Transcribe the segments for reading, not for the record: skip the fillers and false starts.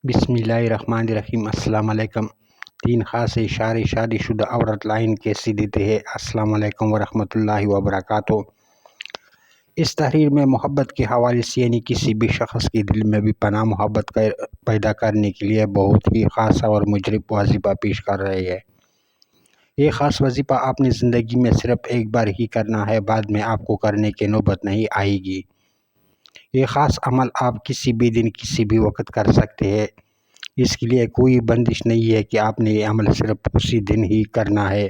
بسم اللہ الرحمن الرحیم۔ السلام علیکم۔ 3 خاص اشارے شادی شدہ عورت لائن کیسے دیتے ہیں؟ السلام علیکم ورحمۃ اللہ وبرکاتہ۔ اس تحریر میں محبت کے حوالے سے یعنی کسی بھی شخص کے دل میں بھی پناہ محبت پیدا کرنے کے لیے بہت ہی خاص اور مجرب وظیفہ پیش کر رہے ہیں۔ یہ خاص وظیفہ آپ نے زندگی میں صرف ایک بار ہی کرنا ہے، بعد میں آپ کو کرنے کی نوبت نہیں آئے گی۔ یہ خاص عمل آپ کسی بھی دن کسی بھی وقت کر سکتے ہیں۔ اس کے لیے کوئی بندش نہیں ہے کہ آپ نے یہ عمل صرف اسی دن ہی کرنا ہے۔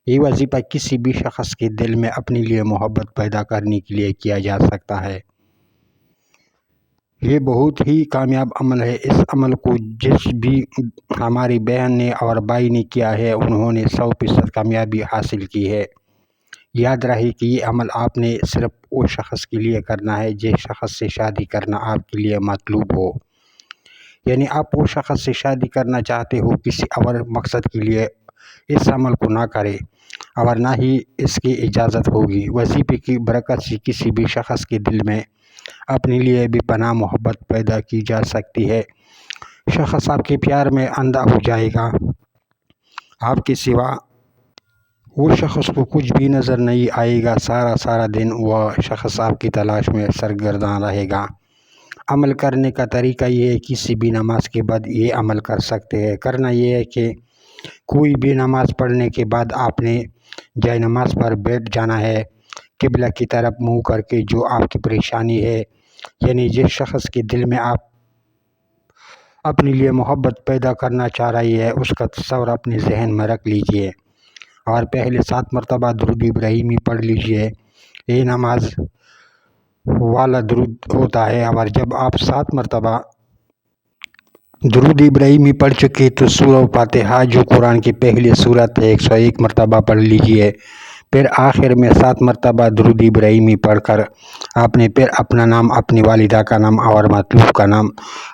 یہ وظیفہ کسی بھی شخص کے دل میں اپنے لیے محبت پیدا کرنے کے لیے کیا جا سکتا ہے۔ یہ بہت ہی کامیاب عمل ہے۔ اس عمل کو جس بھی ہماری بہن نے اور بھائی نے کیا ہے انہوں نے 100% کامیابی حاصل کی ہے۔ یاد رہے کہ یہ عمل آپ نے صرف اس شخص کے لیے کرنا ہے جس شخص سے شادی کرنا آپ کے لیے مطلوب ہو۔ یعنی آپ وہ شخص سے شادی کرنا چاہتے ہو، کسی اور مقصد کے لیے اس عمل کو نہ کرے اور نہ ہی اس کی اجازت ہوگی۔ وظیفے کی برکت سے کسی بھی شخص کے دل میں اپنے لیے بھی پناہ محبت پیدا کی جا سکتی ہے۔ شخص آپ کے پیار میں اندھا ہو جائے گا، آپ کے سوا وہ شخص کو کچھ بھی نظر نہیں آئے گا، سارا دن وہ شخص آپ کی تلاش میں سرگرداں رہے گا۔ عمل کرنے کا طریقہ یہ ہے، کسی بھی نماز کے بعد یہ عمل کر سکتے ہیں۔ کرنا یہ ہے کہ کوئی بھی نماز پڑھنے کے بعد آپ نے جائے نماز پر بیٹھ جانا ہے، قبلہ کی طرف منہ کر کے۔ جو آپ کی پریشانی ہے، یعنی جس شخص کے دل میں آپ اپنے لیے محبت پیدا کرنا چاہ رہی ہے، اس کا تصور اپنے ذہن میں رکھ لیجئے اور پہلے 7 مرتبہ درود ابراہیمی پڑھ لیجئے۔ یہ نماز والا درود ہوتا ہے، اور جب آپ 7 مرتبہ درود ابراہیمی پڑھ چکے تو سورہ فاتحہ جو قرآن کی پہلی سورت ہے 101 مرتبہ پڑھ لیجئے۔ پھر آخر میں 7 مرتبہ درود ابراہیمی پڑھ کر آپ نے پھر اپنا نام، اپنی والدہ کا نام اور مطلوب کا نام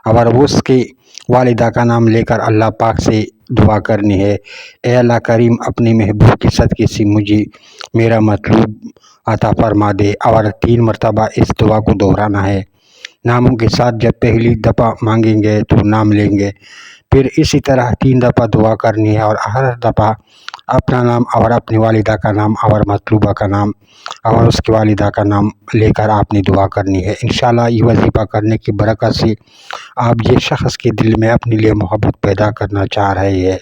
اور اس کی والدہ کا نام لے کر اللہ پاک سے دعا کرنی ہے۔ اے اللہ کریم، اپنے محبوب کے صدقے سے مجھے میرا مطلوب عطا فرما دے، اور 3 مرتبہ اس دعا کو دہرانا ہے۔ ناموں کے ساتھ جب پہلی دفعہ مانگیں گے تو نام لیں گے، پھر اسی طرح 3 دفعہ دعا کرنی ہے، اور ہر دفعہ اپنا نام اور اپنی والدہ کا نام اور مطلوبہ کا نام اور اس کی والدہ کا نام لے کر آپ نے دعا کرنی ہے۔ انشاءاللہ یہ وظیفہ کرنے کی برکت سے آپ جس شخص کے دل میں اپنے لیے محبت پیدا کرنا چاہ رہے ہیں